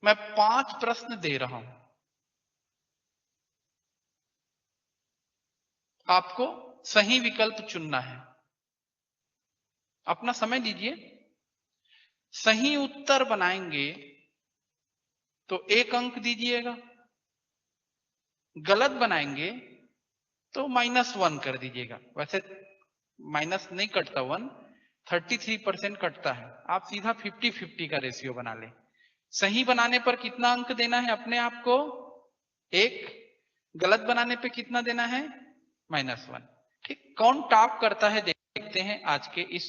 मैं 5 प्रश्न दे रहा हूं, आपको सही विकल्प चुनना है। अपना समय दीजिए। सही उत्तर बनाएंगे तो 1 अंक दीजिएगा, गलत बनाएंगे तो -1 कर दीजिएगा। वैसे माइनस नहीं कटता 1, 33% कटता है। आप सीधा 50-50 का रेशियो बना ले। सही बनाने पर कितना अंक देना है अपने आप को? 1। गलत बनाने पे कितना देना है? -1। ठीक, कौन टॉप करता है देखते हैं आज के इस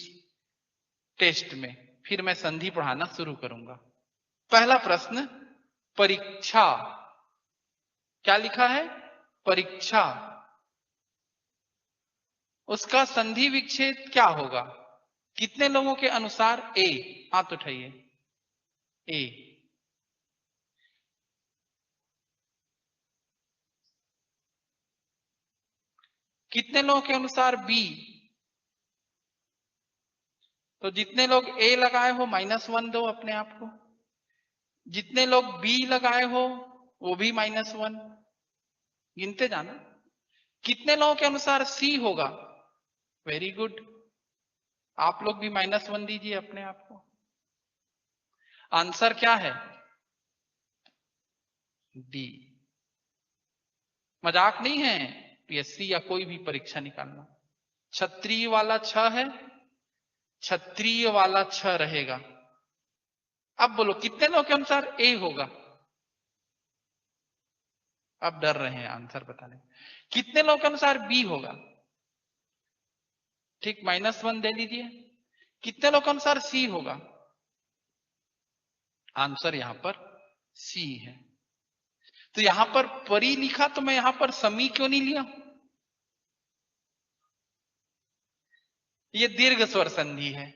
टेस्ट में। फिर मैं संधि पढ़ाना शुरू करूंगा। पहला प्रश्न, परीक्षा। क्या लिखा है? परीक्षा। उसका संधि विच्छेद क्या होगा? कितने लोगों के अनुसार ए? हाथ उठाइए। ए। कितने लोगों के अनुसार बी? तो जितने लोग ए लगाए हो -1 दो अपने आप को, जितने लोग बी लगाए हो वो भी -1, गिनते जाना। कितने लोगों के अनुसार सी होगा? वेरी गुड, आप लोग भी -1 दीजिए अपने आप को। आंसर क्या है? डी। मजाक नहीं है पीएससी या कोई भी परीक्षा निकालना। क्षत्रिय वाला 6 है, क्षत्रिय वाला 6 रहेगा। अब बोलो कितने लोगों के अनुसार ए होगा? अब डर रहे हैं आंसर बताने। कितने लोगों के अनुसार बी होगा? ठीक, -1 दे दीजिए। कितने लोगों के अनुसार सी होगा? आंसर यहां पर सी है। तो यहां पर परी लिखा तो मैं यहां पर समी क्यों नहीं लिया? ये दीर्घ स्वर संधि है,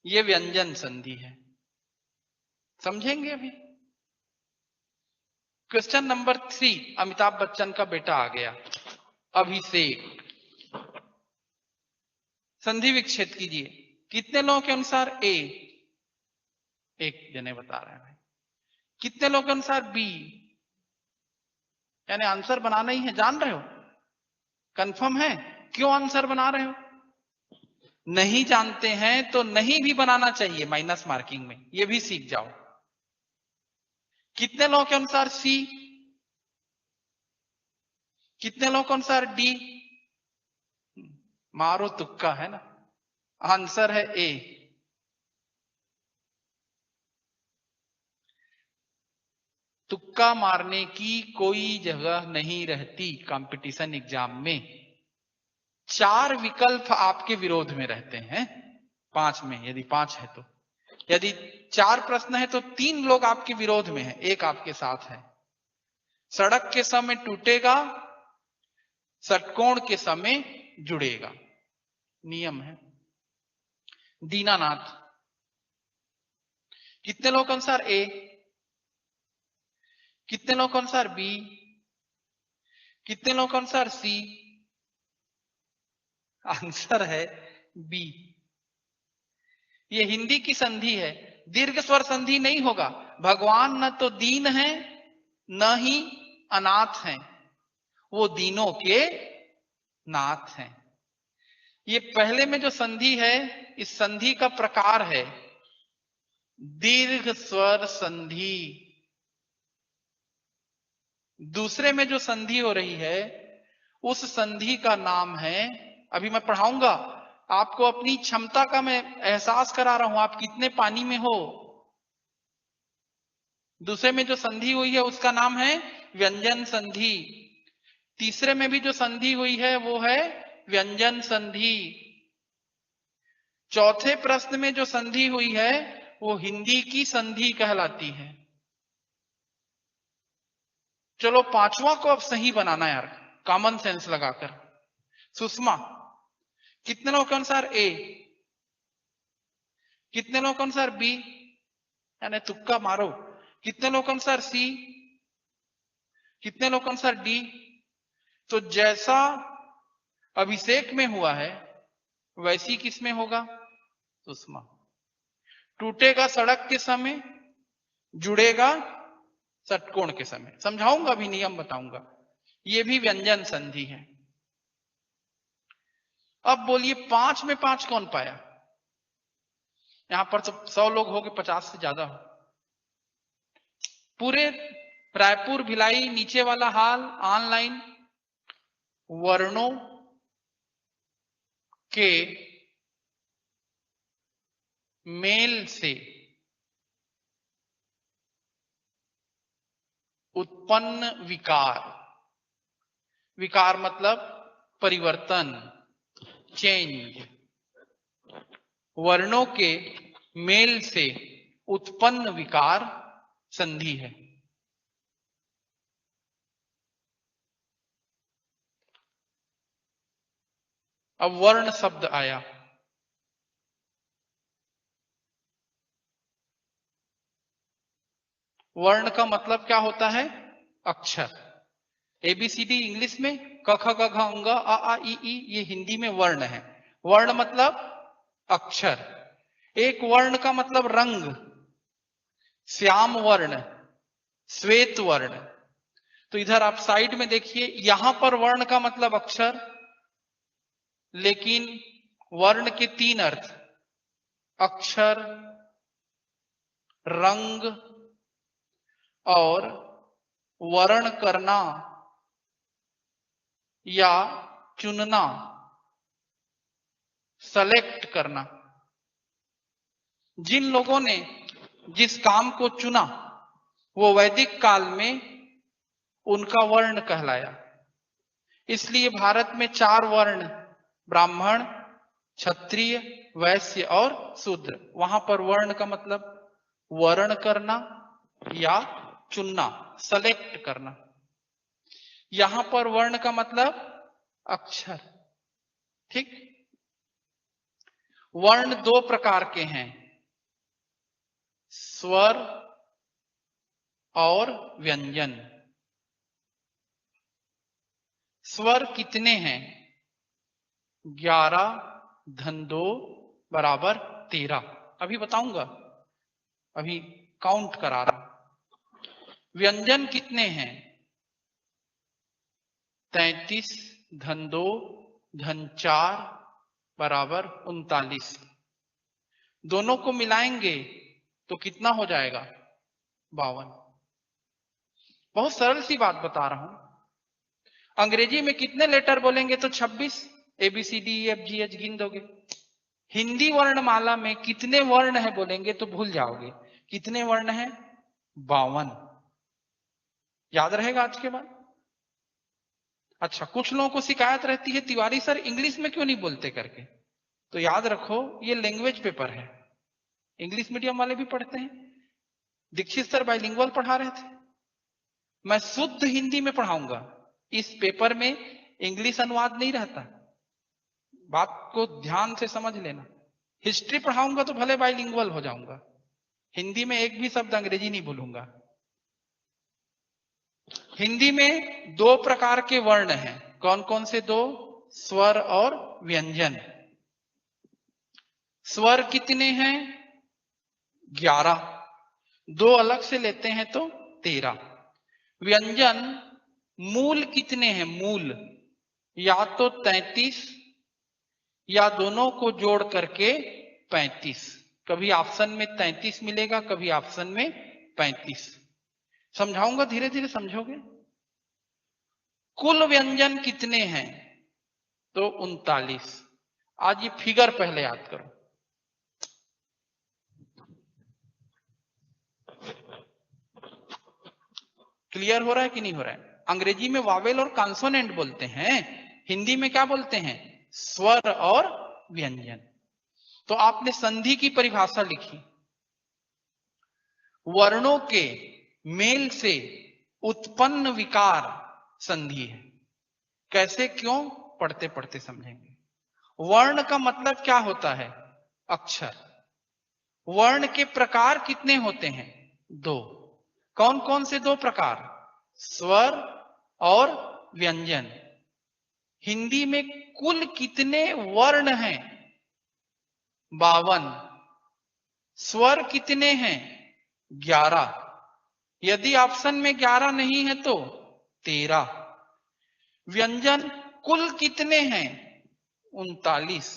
ये व्यंजन संधि है। समझेंगे अभी। क्वेश्चन नंबर 3, अमिताभ बच्चन का बेटा आ गया, अभिषेक। संधि विच्छेद कीजिए। कितने लोगों के अनुसार ए? एक जने बता रहे हैं। कितने लोगों के अनुसार बी? यानी आंसर बनाना ही है, जान रहे हो? कंफर्म है? क्यों आंसर बना रहे हो? नहीं जानते हैं तो नहीं भी बनाना चाहिए माइनस मार्किंग में, ये भी सीख जाओ। कितने लोगों के अनुसार सी? कितने लोगों के अनुसार डी? मारो तुक्का है ना, आंसर है ए। तुक्का मारने की कोई जगह नहीं रहती कंपटीशन एग्जाम में। 4 विकल्प आपके विरोध में रहते हैं 5 में, यदि 5 है तो। यदि 4 प्रश्न है तो 3 लोग आपके विरोध में है, 1 आपके साथ है। सड़क के समय टूटेगा, षटकोण के समय जुड़ेगा, नियम है। दीनानाथ। कितने लोग अनुसार ए? कितने लोग अनुसार बी? कितने लोग अनुसार सी? आंसर है बी। ये हिंदी की संधि है, दीर्घ स्वर संधि नहीं होगा। भगवान न तो दीन है न ही अनाथ हैं, वो दीनों के नाथ हैं। ये पहले में जो संधि है, इस संधि का प्रकार है दीर्घ स्वर संधि। दूसरे में जो संधि हो रही है उस संधि का नाम है, अभी मैं पढ़ाऊंगा आपको, अपनी क्षमता का मैं एहसास करा रहा हूं, आप कितने पानी में हो। दूसरे में जो संधि हुई है उसका नाम है व्यंजन संधि। तीसरे में भी जो संधि हुई है वो है व्यंजन संधि। चौथे प्रश्न में जो संधि हुई है वो हिंदी की संधि कहलाती है। चलो 5वां को अब सही बनाना यार, कॉमन सेंस लगाकर। सुषमा। कितने लोगों के अनुसार ए? कितने लोगों के अनुसार बी? यानी तुक्का मारो। कितने लोगों के अनुसार सी? कितने लोगों के अनुसार डी? तो जैसा अभिषेक में हुआ है वैसी किसमें होगा? सुषमा। टूटेगा सड़क के समय, जुड़ेगा षटकोण के समय। समझाऊंगा भी, नियम बताऊंगा। ये भी व्यंजन संधि है। अब बोलिए 5 में 5 कौन पाया? यहां पर तो 100 लोग हो गए, 50 से ज्यादा हो। पूरे रायपुर भिलाई नीचे वाला हाल ऑनलाइन वर्णों के मेल से उत्पन्न विकार, विकार मतलब परिवर्तन, चेंज, वर्णों के मेल से उत्पन्न विकार संधि है। अब वर्ण शब्द आया। वर्ण का मतलब क्या होता है? अक्षर। एबीसीडी इंग्लिश में क ख ग घ अंग अ आ इ ई, ये हिंदी में वर्ण है। वर्ण मतलब अक्षर। एक वर्ण का मतलब रंग, श्याम वर्ण, श्वेत वर्ण। तो इधर आप साइड में देखिए, यहां पर वर्ण का मतलब अक्षर, लेकिन वर्ण के 3 अर्थ, अक्षर, रंग और वर्ण करना या चुनना, सेलेक्ट करना। जिन लोगों ने जिस काम को चुना वो वैदिक काल में उनका वर्ण कहलाया। इसलिए भारत में 4 वर्ण, ब्राह्मण, क्षत्रिय, वैश्य और शूद्र। वहां पर वर्ण का मतलब वर्ण करना या चुनना, सेलेक्ट करना। यहां पर वर्ण का मतलब अक्षर। ठीक। वर्ण 2 प्रकार के हैं, स्वर और व्यंजन। स्वर कितने हैं? 11 धन 2 बराबर 13। अभी बताऊंगा, अभी काउंट करा रहा। व्यंजन कितने हैं? 33 धन 2 धन 4 बराबर 39। दोनों को मिलाएंगे तो कितना हो जाएगा? 52। बहुत सरल सी बात बता रहा हूं। अंग्रेजी में कितने लेटर बोलेंगे तो 26, ABCDEFGH गिन दोगे। हिंदी वर्णमाला में कितने वर्ण है बोलेंगे तो भूल जाओगे। कितने वर्ण है? 52। याद रहेगा आज के बाद। अच्छा, कुछ लोगों को शिकायत रहती है तिवारी सर इंग्लिश में क्यों नहीं बोलते करके। तो याद रखो, ये लैंग्वेज पेपर है, इंग्लिश मीडियम वाले भी पढ़ते हैं। दीक्षित सर बाइलिंगुअल पढ़ा रहे थे, मैं शुद्ध हिंदी में पढ़ाऊंगा। इस पेपर में इंग्लिश अनुवाद नहीं रहता, बात को ध्यान से समझ लेना। हिस्ट्री पढ़ाऊंगा तो भले बाइलिंगुअल हो जाऊंगा, हिंदी में एक भी शब्द अंग्रेजी नहीं बोलूंगा। हिंदी में 2 प्रकार के वर्ण हैं। कौन कौन से 2? स्वर और व्यंजन। स्वर कितने हैं? 11। 2 अलग से लेते हैं तो 13। व्यंजन मूल कितने हैं? मूल या तो 33 या दोनों को जोड़ करके 35। कभी ऑप्शन में 33 मिलेगा, कभी ऑप्शन में 35। समझाऊंगा, धीरे धीरे समझोगे। कुल व्यंजन कितने हैं? तो 39। आज ये फिगर पहले याद करो। क्लियर हो रहा है कि नहीं हो रहा है? अंग्रेजी में वावेल और कॉन्सोनेंट बोलते हैं, हिंदी में क्या बोलते हैं? स्वर और व्यंजन। तो आपने संधि की परिभाषा लिखी, वर्णों के मेल से उत्पन्न विकार संधि है। कैसे, क्यों, पढ़ते पढ़ते समझेंगे। वर्ण का मतलब क्या होता है? अक्षर। वर्ण के प्रकार कितने होते हैं? 2। कौन कौन से 2 प्रकार? स्वर और व्यंजन। हिंदी में कुल कितने वर्ण हैं? 52। स्वर कितने हैं? 11। यदि ऑप्शन में 11 नहीं है तो 13। व्यंजन कुल कितने हैं? 39।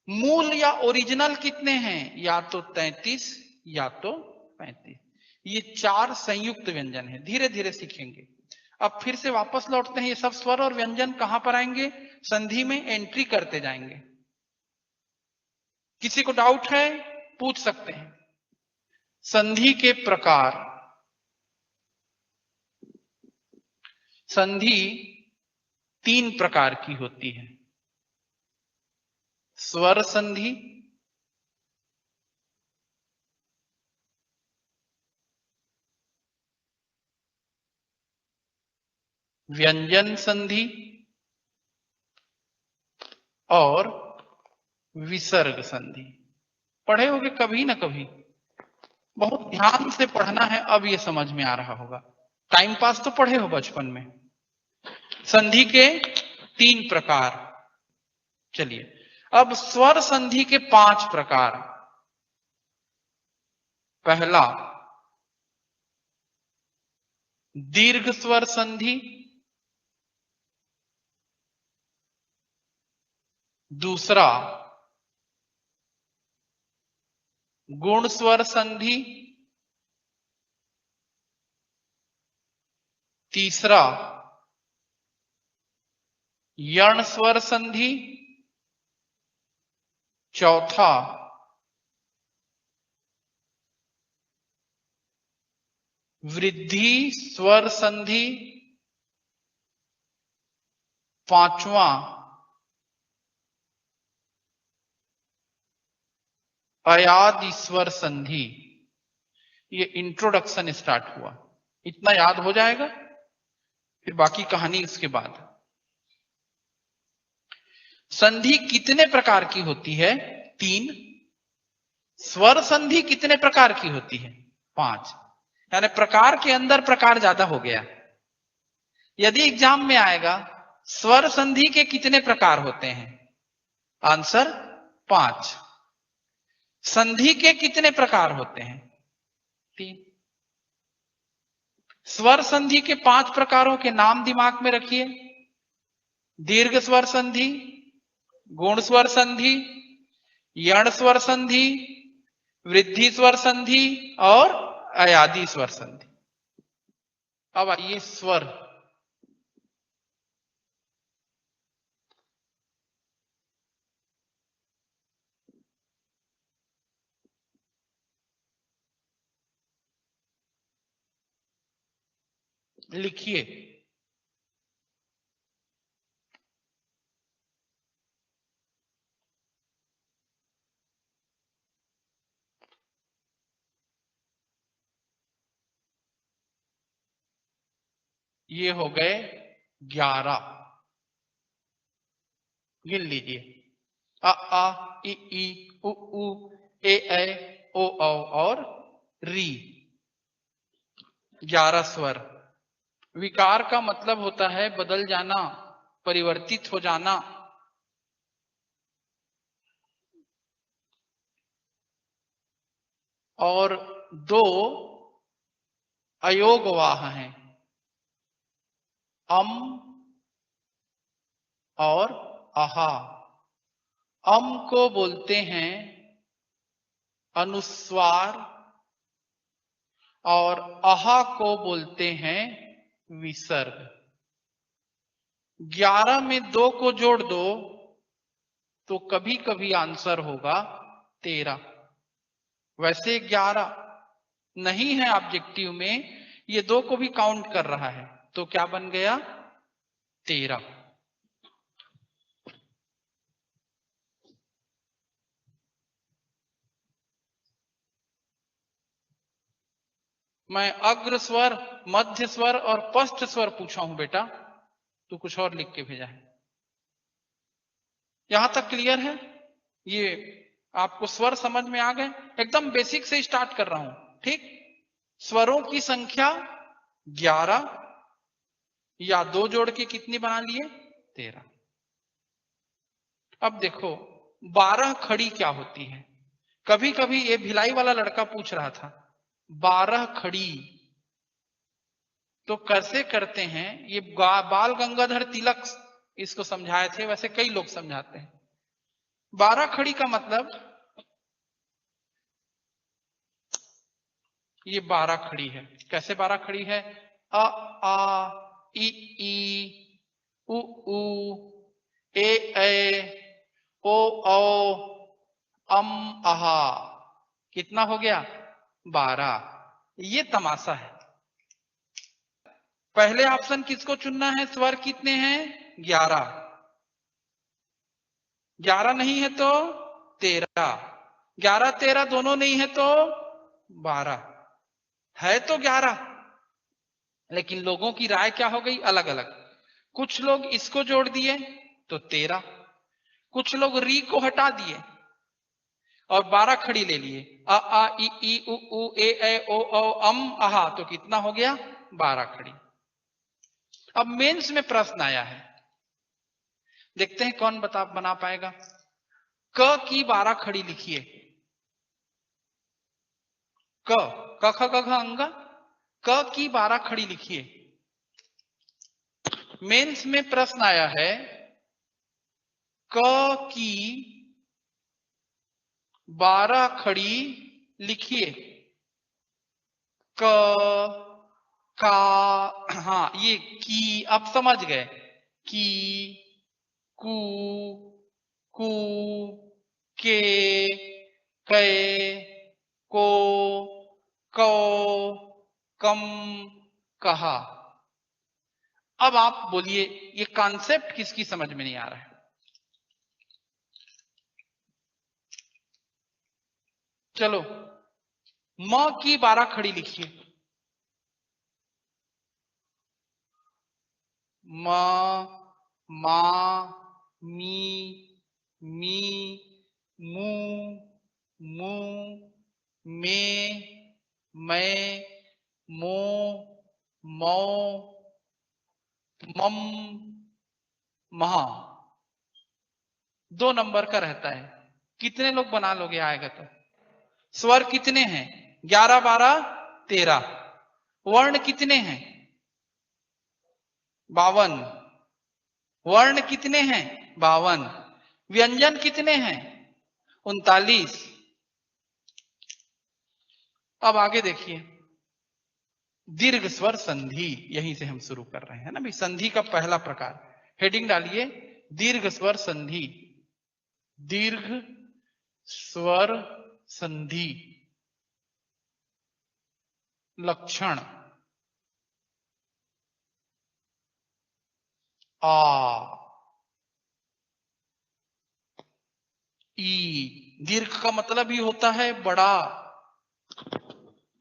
मूल या ओरिजिनल कितने हैं? या तो 33 या तो 35। ये 4 संयुक्त व्यंजन है। धीरे धीरे सीखेंगे। अब फिर से वापस लौटते हैं। ये सब स्वर और व्यंजन कहां पर आएंगे? संधि में एंट्री करते जाएंगे। किसी को डाउट है पूछ सकते हैं। संधि के प्रकार। संधि 3 प्रकार की होती है। स्वर संधि, व्यंजन संधि और विसर्ग संधि। पढ़े होगे कभी ना कभी, बहुत ध्यान से पढ़ना है। अब ये समझ में आ रहा होगा। टाइम पास तो पढ़े हो बचपन में। संधि के 3 प्रकार। चलिए अब स्वर संधि के 5 प्रकार। पहला दीर्घ स्वर संधि, दूसरा गुण स्वर संधि, तीसरा यण स्वर संधि, चौथा वृद्धि स्वर संधि, पांचवा अयादि स्वर संधि। ये इंट्रोडक्शन स्टार्ट हुआ। इतना याद हो जाएगा, फिर बाकी कहानी इसके बाद। संधि कितने प्रकार की होती है? 3। स्वर संधि कितने प्रकार की होती है? 5। यानी प्रकार के अंदर प्रकार ज्यादा हो गया। यदि एग्जाम में आएगा स्वर संधि के कितने प्रकार होते हैं? आंसर 5। संधि के कितने प्रकार होते हैं? 3। स्वर संधि के 5 प्रकारों के नाम दिमाग में रखिए। दीर्घ स्वर संधि, गुण स्वर संधि, यण स्वर संधि, वृद्धि स्वर संधि और अयादि स्वर संधि। अब आइए स्वर। लिखिए। ये हो गए 11। गिन लीजिए। अ आ इ ई उ ऊ ए ऐ ओ औ और री। 11 स्वर। विकार का मतलब होता है बदल जाना, परिवर्तित हो जाना। और 2 अयोगवाह हैं, अम और अहा। अम को बोलते हैं अनुस्वार और अहा को बोलते हैं विसर्ग। 11 में 2 को जोड़ दो तो कभी कभी आंसर होगा 13। वैसे 11 नहीं है ऑब्जेक्टिव में, ये 2 को भी काउंट कर रहा है, तो क्या बन गया? 13। मैं अग्र स्वर, मध्य स्वर और पश्च स्वर पूछा हूं बेटा, तू कुछ और लिख के भेजा है। यहां तक क्लियर है? ये आपको स्वर समझ में आ गए? एकदम बेसिक से स्टार्ट कर रहा हूं, ठीक? स्वरों की संख्या 11 या 2 जोड़ के कितनी बना लिए? 13। अब देखो 12 खड़ी क्या होती है? कभी कभी ये भिलाई वाला लड़का पूछ रहा था 12 खड़ी तो कैसे करते हैं ये बाल गंगाधर तिलक इसको समझाए थे, वैसे कई लोग समझाते हैं। 12 खड़ी का मतलब ये 12 खड़ी है। कैसे 12 खड़ी है? अ आ इ ई उ ऊ ए ओ अम आहा। कितना हो गया? 12। ये तमाशा है। पहले ऑप्शन किसको चुनना है? स्वर कितने हैं? 11। 11 नहीं है तो 13। 11 13 दोनों नहीं है तो 12। है तो 11, लेकिन लोगों की राय क्या हो गई? अलग अलग। कुछ लोग इसको जोड़ दिए तो 13, कुछ लोग री को हटा दिए और 12 खड़ी ले लिए। अ आ इ ई उ ऊ ए ओ अम आहा। तो कितना हो गया? 12 खड़ी। अब मेंस में प्रश्न आया है, देखते हैं कौन बना पाएगा। क की 12 खड़ी लिखिए। क क ख ग घ अंगा। क की 12 खड़ी लिखिए। मेंस में प्रश्न आया है क की 12 खड़ी लिखिए। क का, हाँ ये की आप समझ गए। की, कु, कु, के, कै, को, कौ, कम, कहा। अब आप बोलिए ये कॉन्सेप्ट किसकी समझ में नहीं आ रहा है? चलो म की 12 खड़ी लिखिए। म, मा, मी, मी, मू, मू, मे, मैं, मो, मौ, मम, महा। 2 नंबर का रहता है। कितने लोग बना लोगे आएगा तो? स्वर कितने हैं? 11 12 13। वर्ण कितने हैं? 52। वर्ण कितने हैं? 52। व्यंजन कितने हैं? 39। अब आगे देखिए, दीर्घ स्वर संधि, यहीं से हम शुरू कर रहे हैं ना भाई। संधि का पहला प्रकार, हेडिंग डालिए दीर्घ स्वर संधि। दीर्घ स्वर संधि लक्षण। आ, ई। दीर्घ का मतलब ही होता है बड़ा।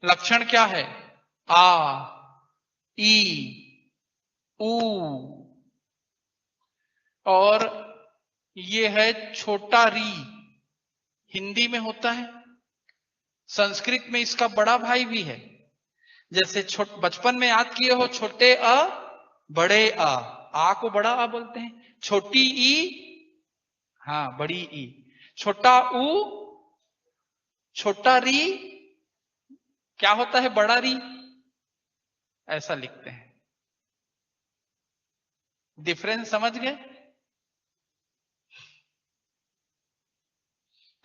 लक्षण क्या है? आ, ई, ऊ। और ये है छोटा री। हिंदी में होता है, संस्कृत में इसका बड़ा भाई भी है। जैसे बचपन में याद किए हो, छोटे अ बड़े आ को बड़ा आ बोलते हैं। छोटी ई, हाँ बड़ी ई। छोटा ऊ, छोटा री क्या होता है? बड़ा री। ऐसा लिखते हैं। डिफरेंस समझ गए?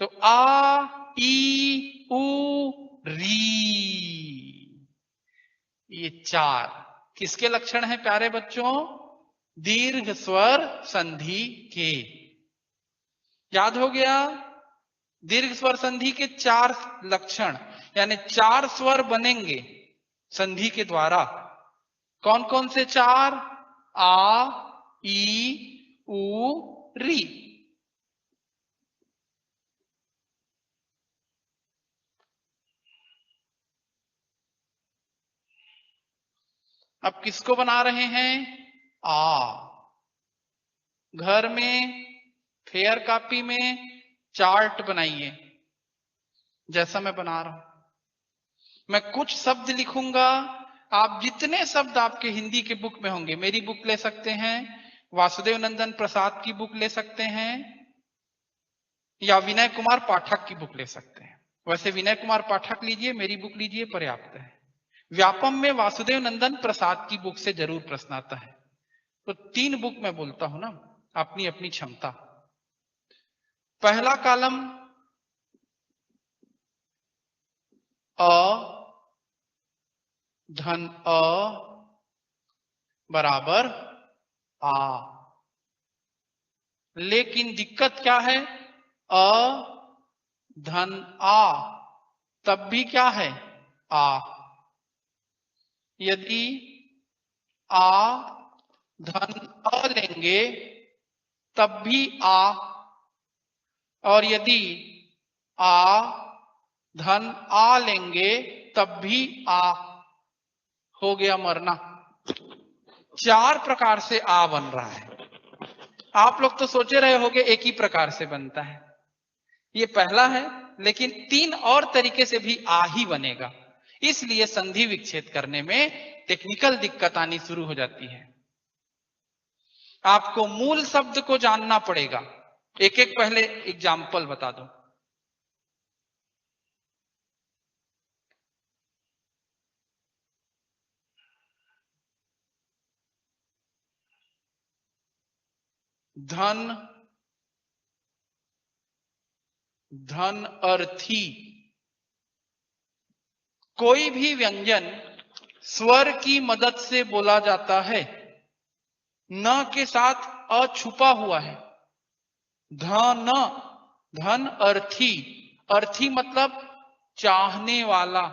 तो आ, ई, ऊ, री, ये 4 किसके लक्षण हैं प्यारे बच्चों? दीर्घ स्वर संधि के। याद हो गया? दीर्घ स्वर संधि के 4 लक्षण, यानी 4 स्वर बनेंगे संधि के द्वारा। कौन कौन से 4? आ, ई, ऊ, री। अब किसको बना रहे हैं? आ। घर में फेयर कॉपी में चार्ट बनाइए, जैसा मैं बना रहा हूं। मैं कुछ शब्द लिखूंगा, आप जितने शब्द आपके हिंदी के बुक में होंगे, मेरी बुक ले सकते हैं, वासुदेव नंदन प्रसाद की बुक ले सकते हैं, या विनय कुमार पाठक की बुक ले सकते हैं। वैसे विनय कुमार पाठक लीजिए, मेरी बुक लीजिए, पर्याप्त है। व्यापम में वासुदेव नंदन प्रसाद की बुक से जरूर प्रश्न आता है। तो 3 बुक मैं बोलता हूं ना, अपनी अपनी क्षमता। पहला कॉलम अ धन अ बराबर आ, लेकिन दिक्कत क्या है, अ धन आ तब भी क्या है आ। यदि आ धन अ लेंगे तब भी आ, और यदि आ धन आ लेंगे तब भी आ। हो गया मरना। 4 प्रकार से आ बन रहा है। आप लोग तो सोचे रहे होंगे एक ही प्रकार से बनता है, ये पहला है, लेकिन 3 और तरीके से भी आ ही बनेगा। इसलिए संधि विच्छेद करने में टेक्निकल दिक्कत आनी शुरू हो जाती है। आपको मूल शब्द को जानना पड़ेगा। एक एक पहले एग्जाम्पल बता दो। धन धन अर्थी। कोई भी व्यंजन स्वर की मदद से बोला जाता है, न के साथ अ छुपा हुआ है। धन धन अर्थी, अर्थी मतलब चाहने वाला।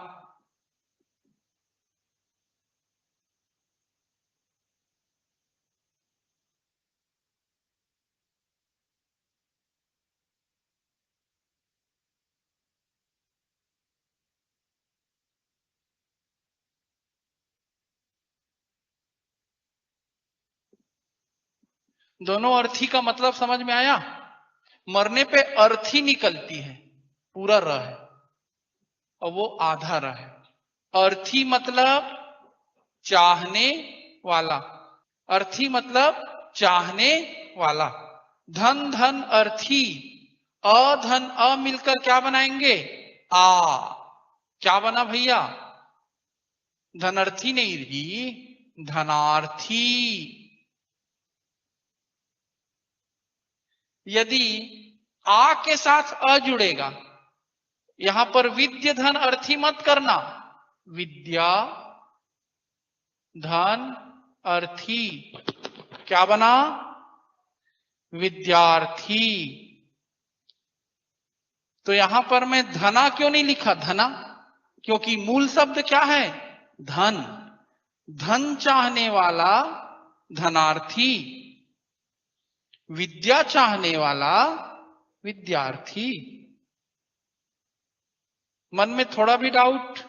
दोनों अर्थी का मतलब समझ में आया। मरने पे अर्थी निकलती है, पूरा र है और वो आधा र है। अर्थी मतलब चाहने वाला, अर्थी मतलब चाहने वाला। धन धन अर्थी, अधन अ मिलकर क्या बनाएंगे आ। क्या बना भैया, धनर्थी नहीं जी, धनार्थी। यदि आ के साथ अ जुड़ेगा, यहां पर विद्य धन अर्थी मत करना, विद्या धन अर्थी। क्या बना, विद्यार्थी। तो यहां पर मैं धना क्यों नहीं लिखा, धना, क्योंकि मूल शब्द क्या है धन। धन चाहने वाला धनार्थी, विद्या चाहने वाला विद्यार्थी। मन में थोड़ा भी डाउट?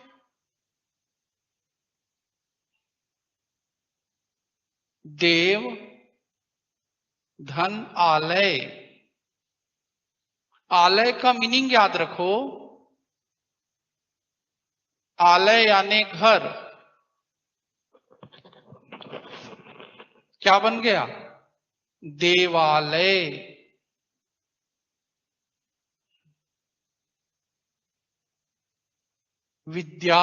देव धन आलय। आलय का मीनिंग याद रखो, आलय यानी घर। क्या बन गया, देवालय। विद्या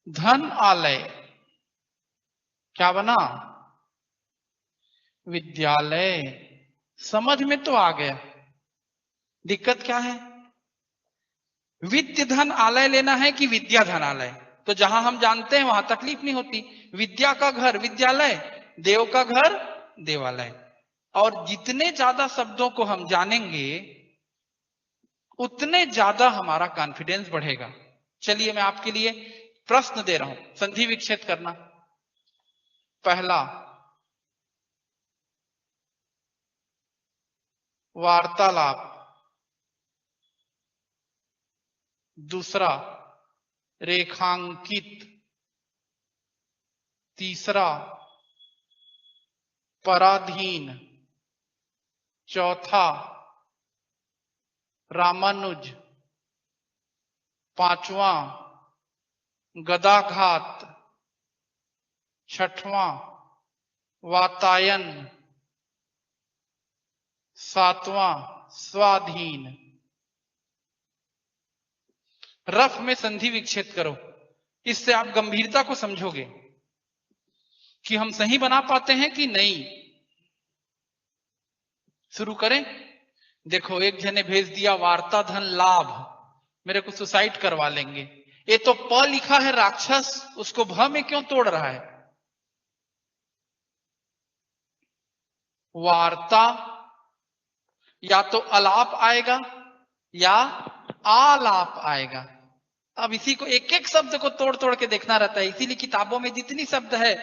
धन आलय, क्या बना, विद्यालय। समझ में तो आ गया। दिक्कत क्या है, विद्य धन आलय लेना है कि विद्या धन आलय। तो जहां हम जानते हैं वहां तकलीफ नहीं होती। विद्या का घर विद्यालय, देव का घर देवालय। और जितने ज्यादा शब्दों को हम जानेंगे उतने ज्यादा हमारा कॉन्फिडेंस बढ़ेगा। चलिए मैं आपके लिए प्रश्न दे रहा हूं, संधि विच्छेद करना। पहला, वार्तालाप। दूसरा, रेखांकित। तीसरा, पराधीन। चौथा, रामानुज। पांचवा, गदाघात। छठवां, वातायन। सातवां, स्वाधीन। रफ में संधि विच्छेद करो। इससे आप गंभीरता को समझोगे कि हम सही बना पाते हैं कि नहीं। शुरू करें। देखो, एक जने भेज दिया वार्ता धन लाभ, मेरे को सुसाइड करवा लेंगे। ये तो प लिखा है राक्षस, उसको भ में क्यों तोड़ रहा है? वार्ता या तो अलाप आएगा या आलाप आएगा। अब इसी को एक एक शब्द को तोड़ तोड़ के देखना रहता है, इसीलिए किताबों में जितनी शब्द है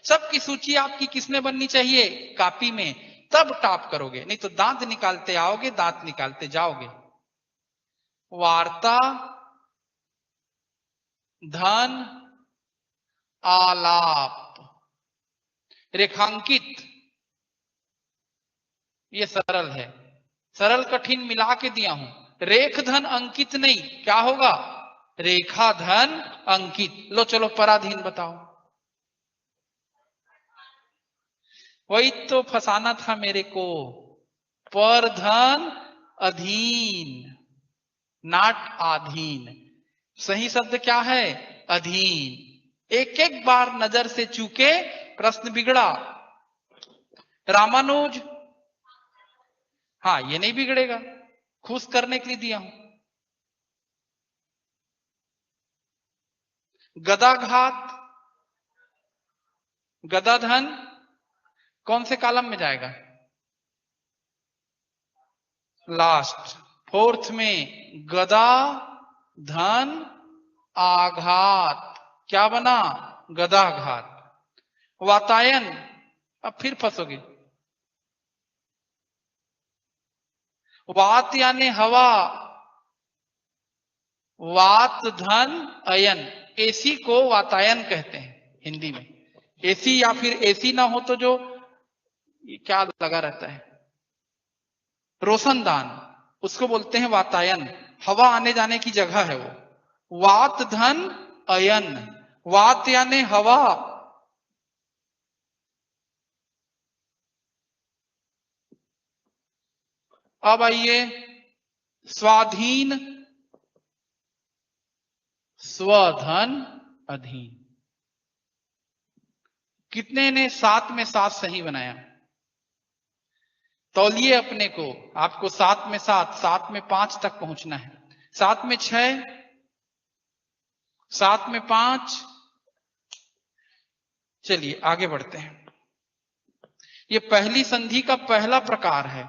सबकी सूची आपकी किसमें बननी चाहिए? कॉपी में। तब टॉप करोगे, नहीं तो दांत निकालते आओगे, दांत निकालते जाओगे। वार्ता धन आलाप रेखांकित, ये सरल है। सरल कठिन मिला के दिया हूं। रेख धन अंकित नहीं, क्या होगा? रेखा धन अंकित। लो चलो पराधीन बताओ। वही तो फंसाना था मेरे को। पर धन अधीन, नाट आधीन। सही शब्द क्या है? अधीन। एक एक बार नजर से चूके प्रश्न बिगड़ा। रामानुज, हाँ ये नहीं बिगड़ेगा, खुश करने के लिए दिया हूं। गदाघात, गदाधन कौन से कॉलम में जाएगा? लास्ट, फोर्थ में। गदा धन आघात, क्या बना? गदाघात। वातायन, अब फिर फंसोगे। वात यानी हवा, वात धन अयन। एसी को वातायन कहते हैं हिंदी में। एसी या फिर एसी ना हो तो जो क्या लगा रहता है, रोशनदान, उसको बोलते हैं वातायन। हवा आने जाने की जगह है वो। वात धन अयन, वात यानी हवा, अब आइए स्वाधीन, स्वधन अधीन। कितने ने 7 में 7 सही बनाया? तौलिए अपने को, आपको 7 में 7, 7 में 5 तक पहुंचना है। 7 में 6, 7 में 5। चलिए आगे बढ़ते हैं। ये पहली संधि का पहला प्रकार है,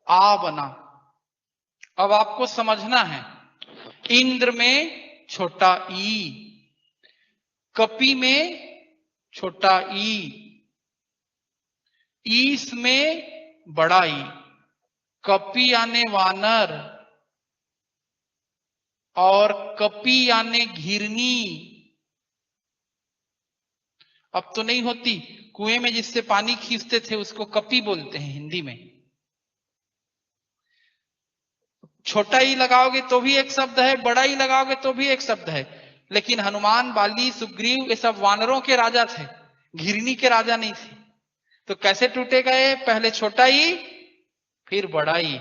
आ बना। अब आपको समझना है, इंद्र में छोटा ई, कपि में छोटा ई, ईस में बड़ा ई। कपि यानी वानर और कपि यानी घिरनी। अब तो नहीं होती, कुएं में जिससे पानी खींचते थे उसको कपि बोलते हैं हिंदी में। छोटा ई लगाओगे तो भी एक शब्द है, बड़ा ई लगाओगे तो भी एक शब्द है। लेकिन हनुमान, बाली, सुग्रीव ये सब वानरों के राजा थे, घिरनी के राजा नहीं थे। तो कैसे टूटे गए? पहले छोटा ई फिर बड़ा ई।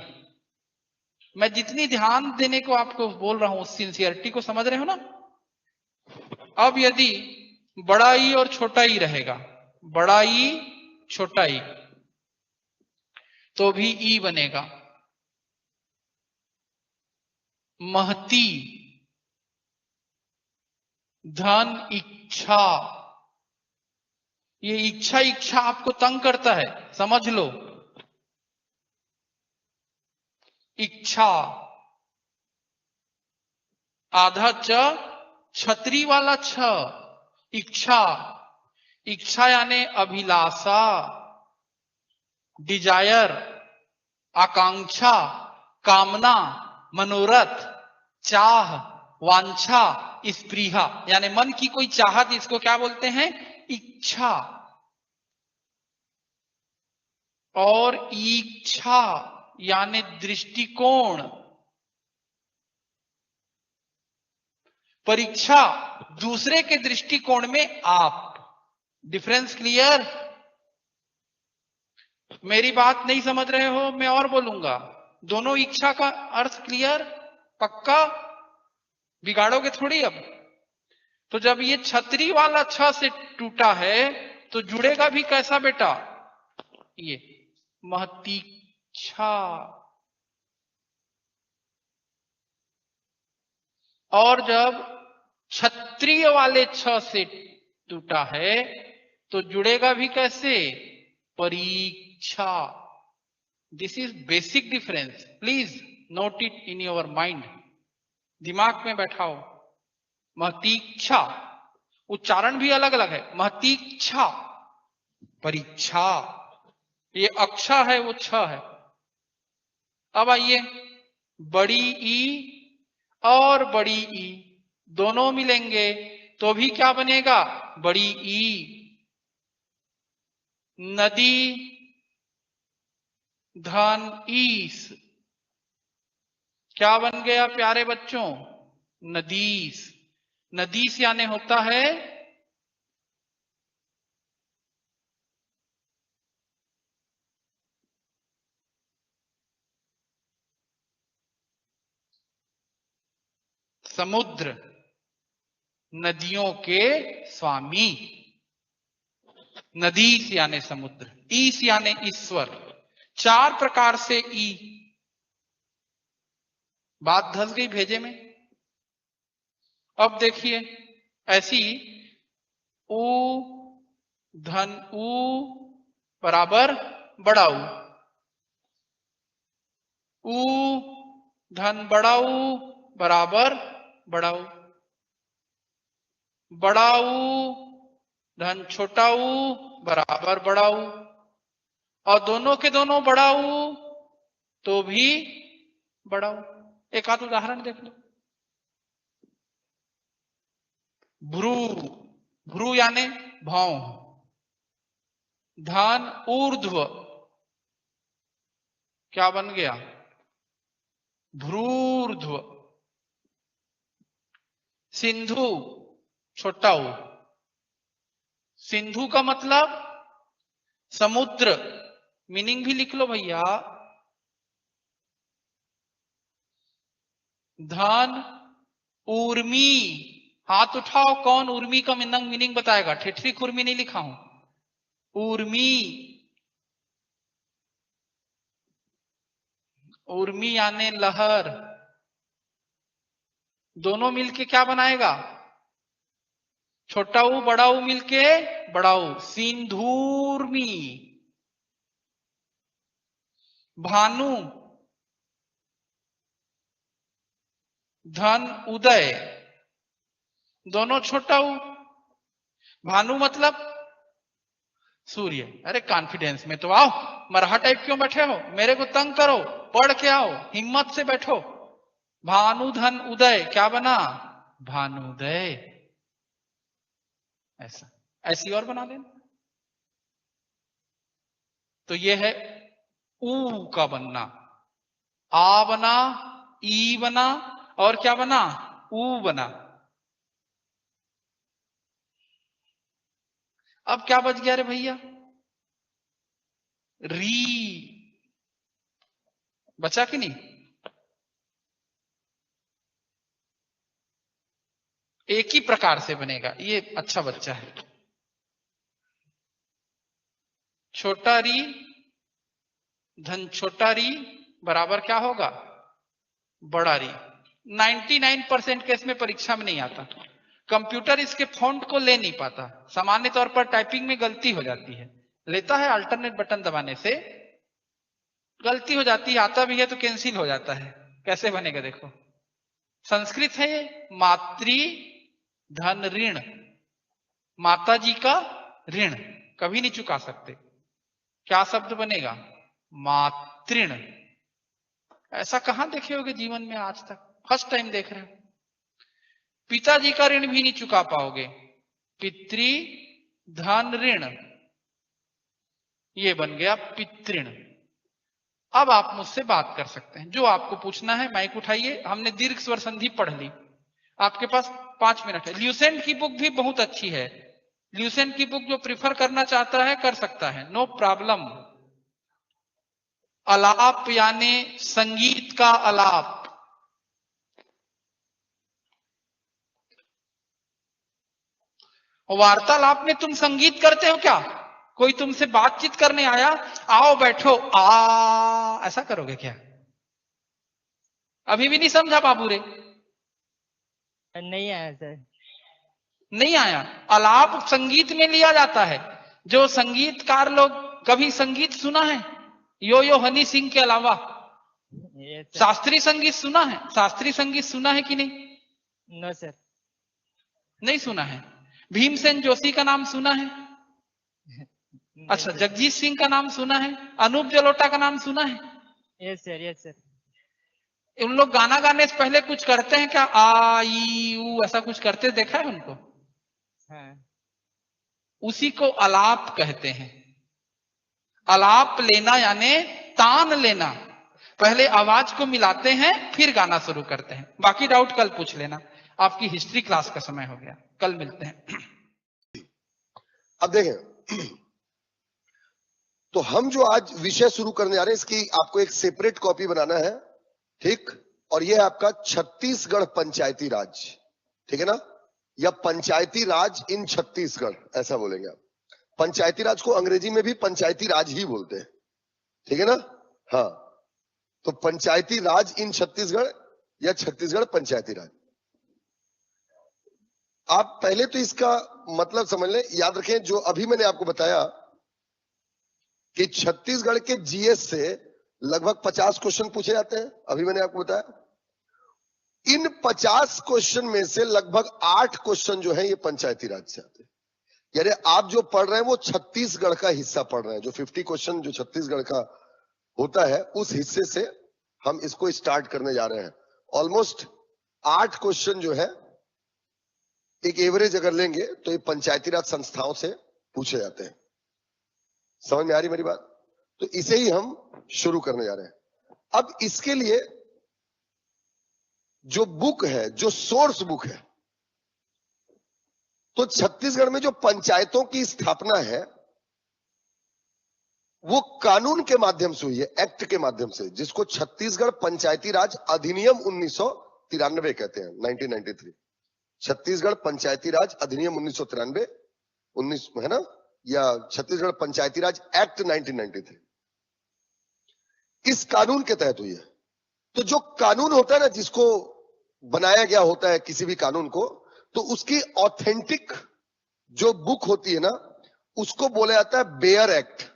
मैं जितनी ध्यान देने को आपको बोल रहा हूं उस सिंसियरिटी को समझ रहे हो ना? अब यदि बड़ा ई और छोटा ई रहेगा, बड़ा ई छोटा ई, तो भी ई बनेगा। महती धन इच्छा। ये इच्छा, इच्छा आपको तंग करता है, समझ लो। इच्छा, आधा च, छतरी वाला छ, इच्छा। इच्छा यानी अभिलाषा, डिजायर, आकांक्षा, कामना, मनोरथ, चाह, वांछा, स्पृहा यानी मन की कोई चाहत, इसको क्या बोलते हैं? इच्छा। और इच्छा यानी दृष्टिकोण, परीक्षा, दूसरे के दृष्टिकोण में आप। Difference clear? मेरी बात नहीं समझ रहे हो? मैं और बोलूंगा। दोनों इच्छा का अर्थ क्लियर? पक्का? बिगाड़ोगे थोड़ी अब। तो जब ये छतरी वाला छ से टूटा है तो जुड़ेगा भी कैसा बेटा, ये महतीक्षा। और जब क्षत्रिय वाले छ से टूटा है तो जुड़ेगा भी कैसे, परीक्षा। This is basic difference, please note it in your mind, दिमाग में बैठाओ। महतीक्षा उच्चारण भी अलग अलग है, महतीक्षा परीक्षा, ये अक्षा है वो छ है। अब आइए, बड़ी ई और बड़ी ई दोनों मिलेंगे तो भी क्या बनेगा, बड़ी ई। नदी धन ईस क्या बन गया प्यारे बच्चों, नदीस। नदीस यानी होता है समुद्र, नदियों के स्वामी। नदीस यानी समुद्र, ईस यानी ईश्वर। चार प्रकार से ई। बात धस गई भेजे में। अब देखिए ऐसी ऊ धन ऊ बराबर बड़ा ऊ धन बड़ा ऊ बराबर बड़ा ऊ, बड़ा ऊ धन छोटा ऊ बराबर बड़ा ऊ, और दोनों के दोनों बड़ा ऊ तो भी बड़ा ऊ। एक आध उदाहरण देख लो। भ्रू, भ्रू यानी भौं। धन ऊर्ध्व क्या बन गया, भ्रूर्ध्व। सिंधु छोटा ऊ, सिंधु का मतलब समुद्र, मीनिंग भी लिख लो भैया। धन ऊर्मी, हाथ उठाओ कौन उर्मी का मीनिंग बताएगा, ठेठरी खुरमी नहीं लिखा हूं, उर्मी। उर्मी यानी लहर, दोनों मिलके क्या बनाएगा, छोटा ऊ बड़ा ऊ मिलके बड़ा ऊ, सिंधूर्मी। भानु धन उदय, दोनों छोटा ऊ। भानु मतलब सूर्य। अरे कॉन्फिडेंस में तो आओ, मरहा टाइप क्यों बैठे हो, मेरे को तंग करो, पढ़ के आओ, हिम्मत से बैठो। भानु धन उदय क्या बना, भानुदय। ऐसा, ऐसी और बना लेना। तो ये है ऊ का बनना। आ बना, ई बना, और क्या बना, ऊ बना। अब क्या बच गया रे भैया, री बचा कि नहीं। एक ही प्रकार से बनेगा, ये अच्छा बच्चा है। छोटा री धन छोटा री बराबर क्या होगा, बड़ा री। 99% केस में परीक्षा में नहीं आता, कंप्यूटर इसके फॉन्ट को ले नहीं पाता, सामान्य तौर पर टाइपिंग में गलती हो जाती है, लेता है अल्टरनेट बटन दबाने से गलती हो जाती है, आता भी है तो कैंसिल हो जाता है। कैसे बनेगा देखो, संस्कृत है ये, मातृ धन ऋण, माता जी का ऋण कभी नहीं चुका सकते, क्या शब्द बनेगा, मातृण। ऐसा कहां देखे होगे जीवन में आज तक, फर्स्ट टाइम देख रहे हो। पिताजी का ऋण भी नहीं चुका पाओगे, पितृ धन ऋण, ये बन गया पितृण। अब आप मुझसे बात कर सकते हैं, जो आपको पूछना है माइक उठाइए। हमने दीर्घ स्वर संधि पढ़ ली, आपके पास 5 मिनट है। ल्यूसेंट की बुक भी बहुत अच्छी है, ल्यूसेंट की बुक जो प्रिफर करना चाहता है कर सकता है, नो प्रॉब्लम। अलाप यानी संगीत का अलाप, वार्तालाप में तुम संगीत करते हो क्या? कोई तुमसे बातचीत करने आया, आओ बैठो, ऐसा करोगे क्या? अभी भी नहीं समझा बाबू रे? नहीं आया सर। नहीं आया। आलाप संगीत में लिया जाता है। जो संगीतकार लोग, कभी संगीत सुना है यो हनी सिंह के अलावा? शास्त्रीय संगीत सुना है? शास्त्रीय संगीत सुना है कि नहीं? No sir. नहीं सुना है। भीमसेन जोशी का नाम सुना है? अच्छा, जगजीत सिंह का नाम सुना है? अनूप जलोटा का नाम सुना है? Yes sir, yes sir. उन लोग गाना गाने से पहले कुछ करते हैं क्या? आ ई ऊ ऐसा कुछ करते देखा है उनको? हाँ। उसी को अलाप कहते हैं। अलाप लेना यानी तान लेना। पहले आवाज को मिलाते हैं, फिर गाना शुरू करते हैं। बाकी डाउट कल पूछ लेना। आपकी हिस्ट्री क्लास का समय हो गया, कल मिलते हैं। अब देखें, तो हम जो आज विषय शुरू करने जा रहे हैं, इसकी आपको एक सेपरेट कॉपी बनाना है, ठीक? और यह है आपका छत्तीसगढ़ पंचायती राज, ठीक है ना? या पंचायती राज इन छत्तीसगढ़, ऐसा बोलेंगे आप। पंचायती राज को अंग्रेजी में भी पंचायती राज ही बोलते हैं, ठीक है ना? हाँ, तो पंचायती राज इन छत्तीसगढ़ या छत्तीसगढ़ पंचायती राज। आप पहले तो इसका मतलब समझ लें, याद रखें जो अभी मैंने आपको बताया कि छत्तीसगढ़ के जीएस से लगभग 50 क्वेश्चन पूछे जाते हैं। अभी मैंने आपको बताया इन 50 क्वेश्चन में से लगभग 8 क्वेश्चन जो है ये पंचायती राज से आते हैं। यानी आप जो पढ़ रहे हैं वो छत्तीसगढ़ का हिस्सा पढ़ रहे हैं। जो 50 क्वेश्चन जो छत्तीसगढ़ का होता है उस हिस्से से हम इसको स्टार्ट करने जा रहे हैं। ऑलमोस्ट 8 क्वेश्चन जो है एक एवरेज अगर लेंगे तो ये पंचायती राज संस्थाओं से पूछे जाते हैं। समझ में आ रही मेरी बात? तो इसे ही हम शुरू करने जा रहे हैं। अब इसके लिए जो बुक है, जो सोर्स बुक है, तो छत्तीसगढ़ में जो पंचायतों की स्थापना है वो कानून के माध्यम से हुई है, एक्ट के माध्यम से, जिसको छत्तीसगढ़ पंचायती राज अधिनियम 1993 कहते हैं, 1993। छत्तीसगढ़ पंचायती राज अधिनियम 1993 19 है ना, या छत्तीसगढ़ पंचायती राज एक्ट 1993, इस कानून के तहत हुई है। तो जो कानून होता है ना, जिसको बनाया गया होता है किसी भी कानून को, तो उसकी ऑथेंटिक जो बुक होती है ना, उसको बोला जाता है बेयर एक्ट।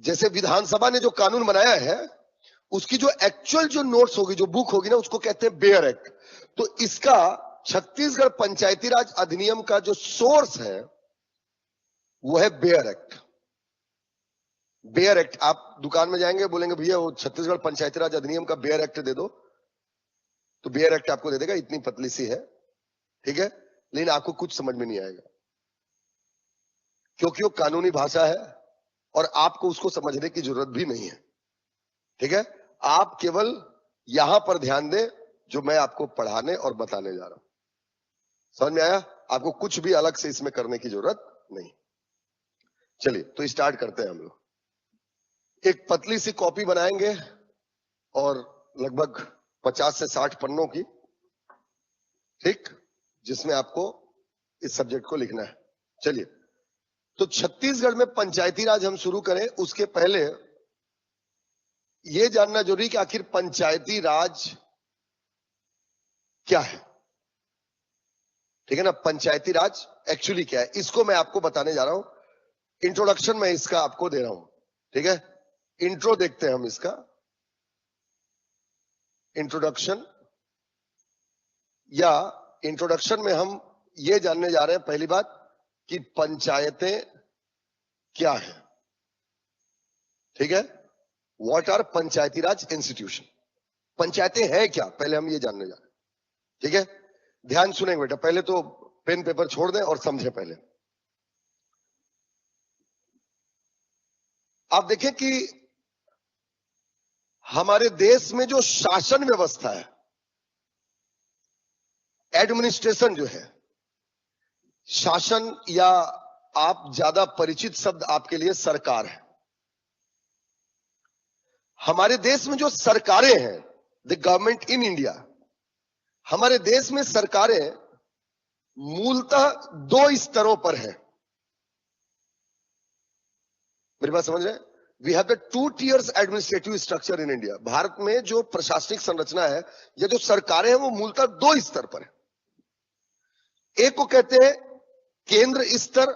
जैसे विधानसभा ने जो कानून बनाया है उसकी जो एक्चुअल जो नोट्स होगी, जो बुक होगी ना, उसको कहते हैं बेयर एक्ट। तो इसका छत्तीसगढ़ पंचायती राज अधिनियम का जो सोर्स है वो है बेयर एक्ट। बेयर एक्ट, आप दुकान में जाएंगे, बोलेंगे भैया वो छत्तीसगढ़ पंचायती राज अधिनियम का बेयर एक्ट दे दो, तो बेयर एक्ट आपको दे देगा। इतनी पतली सी है, ठीक है, लेकिन आपको कुछ समझ में नहीं आएगा क्योंकि वो कानूनी भाषा है और आपको उसको समझने की जरूरत भी नहीं है, ठीक है? आप केवल यहां पर ध्यान दें जो मैं आपको पढ़ाने और बताने जा रहा हूं। समझ में आया? आपको कुछ भी अलग से इसमें करने की जरूरत नहीं। चलिए तो स्टार्ट करते हैं हम लोग। एक पतली सी कॉपी बनाएंगे और लगभग 50 से 60 पन्नों की, ठीक, जिसमें आपको इस सब्जेक्ट को लिखना है। चलिए, तो छत्तीसगढ़ में पंचायती राज हम शुरू करें उसके पहले यह जानना जरूरी कि आखिर पंचायती राज क्या है, ठीक है ना? पंचायती राज एक्चुअली क्या है, इसको मैं आपको बताने जा रहा हूं। इंट्रोडक्शन में इसका आपको दे रहा हूं, ठीक है? इंट्रो देखते हैं हम इसका। इंट्रोडक्शन, या इंट्रोडक्शन में हम ये जानने जा रहे हैं पहली बात कि पंचायतें क्या है, ठीक है? What are Panchayati Raj institution, पंचायतें हैं क्या, पहले हम ये जानने जा रहे हैं, ठीक है? ध्यान सुनेंगे बेटा, पहले तो पेन पेपर छोड़ दें और समझें। पहले आप देखें कि हमारे देश में जो शासन व्यवस्था है, एडमिनिस्ट्रेशन जो है, शासन, या आप ज्यादा परिचित शब्द आपके लिए सरकार है। हमारे देश में जो सरकारें हैं, द गवर्नमेंट इन इंडिया, हमारे देश में सरकारें मूलतः दो स्तरों पर है। मेरी बात समझ रहे हैं? We have the 2 tiers administrative structure in India. भारत में जो प्रशासनिक संरचना है या जो सरकारें हैं वो मूलतः 2 स्तर पर है। एक को कहते हैं केंद्र स्तर।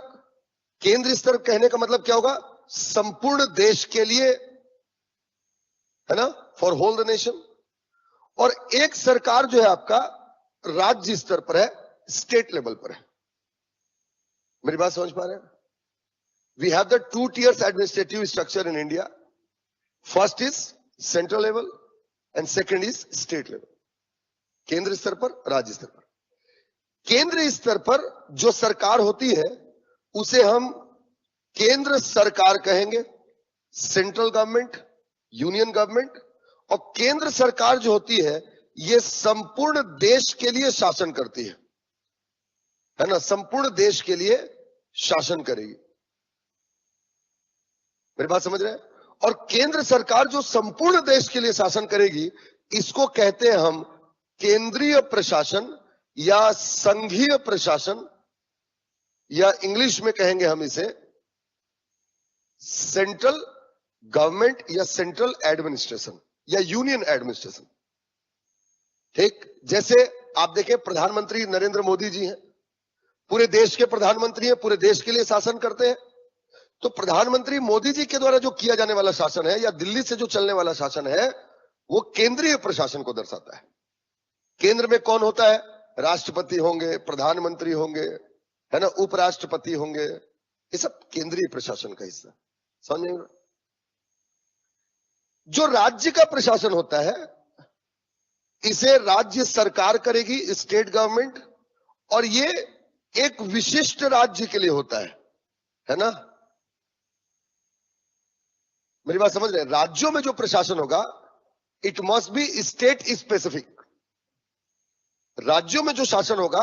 केंद्र स्तर कहने का मतलब क्या होगा? संपूर्ण देश के लिए, है ना, फॉर होल द नेशन। और एक सरकार जो है आपका राज्य स्तर पर है, स्टेट लेवल पर है। मेरी बात समझ पा रहे हैं? We have the 2 tiers administrative structure in India. First is central level and second is state level. केंद्र स्तर पर, राज्य स्तर पर। केंद्र स्तर पर जो सरकार होती है उसे हम केंद्र सरकार कहेंगे, सेंट्रल गवर्नमेंट, यूनियन गवर्नमेंट। और केंद्र सरकार जो होती है ये संपूर्ण देश के लिए शासन करती है ना, संपूर्ण देश के लिए शासन करेगी। मेरी बात समझ रहे हैं? और केंद्र सरकार जो संपूर्ण देश के लिए शासन करेगी इसको कहते हैं हम केंद्रीय प्रशासन या संघीय प्रशासन, या इंग्लिश में कहेंगे हम इसे सेंट्रल गवर्नमेंट या सेंट्रल एडमिनिस्ट्रेशन या यूनियन एडमिनिस्ट्रेशन। ठीक, जैसे आप देखें प्रधानमंत्री नरेंद्र मोदी जी हैं, पूरे देश के प्रधानमंत्री हैं, पूरे देश के लिए शासन करते हैं। तो प्रधानमंत्री मोदी जी के द्वारा जो किया जाने वाला शासन है या दिल्ली से जो चलने वाला शासन है वो केंद्रीय प्रशासन को दर्शाता है। केंद्र में कौन होता है? राष्ट्रपति होंगे, प्रधानमंत्री होंगे, है ना, उपराष्ट्रपति होंगे, ये सब केंद्रीय प्रशासन का हिस्सा। समझ में? जो राज्य का प्रशासन होता है इसे राज्य सरकार करेगी, स्टेट गवर्नमेंट, और ये एक विशिष्ट राज्य के लिए होता है ना। मेरी बात समझ रहे हैं? राज्यों में जो प्रशासन होगा it must be state specific. राज्यों में जो शासन होगा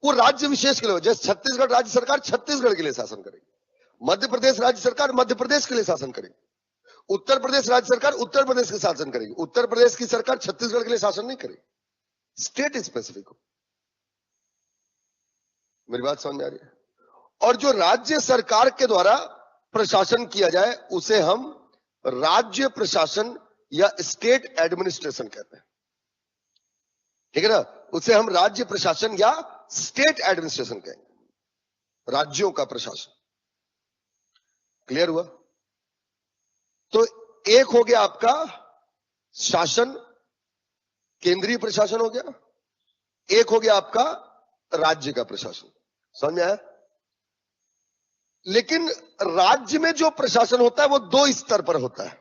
वो राज्य विशेष के लिए हो। जैसे छत्तीसगढ़ राज्य सरकार छत्तीसगढ़ के लिए शासन करेगी, मध्य प्रदेश राज्य सरकार मध्य प्रदेश के लिए शासन करेगी, उत्तर प्रदेश राज्य सरकार उत्तर प्रदेश के शासन करेगी, उत्तर प्रदेश की सरकार छत्तीसगढ़ के लिए शासन नहीं करेगी। स्टेट स्पेसिफिक हो। मेरी बात समझ में आ रही है? और जो राज्य सरकार के द्वारा प्रशासन किया जाए उसे हम राज्य प्रशासन या स्टेट एडमिनिस्ट्रेशन कहते हैं। ठीक है ना? उसे हम राज्य प्रशासन या स्टेट एडमिनिस्ट्रेशन कहेंगे, राज्यों का प्रशासन। क्लियर हुआ? तो एक हो गया आपका शासन, केंद्रीय प्रशासन हो गया, एक हो गया आपका राज्य का प्रशासन। समझ में आया? लेकिन राज्य में जो प्रशासन होता है वो 2 स्तर पर होता है।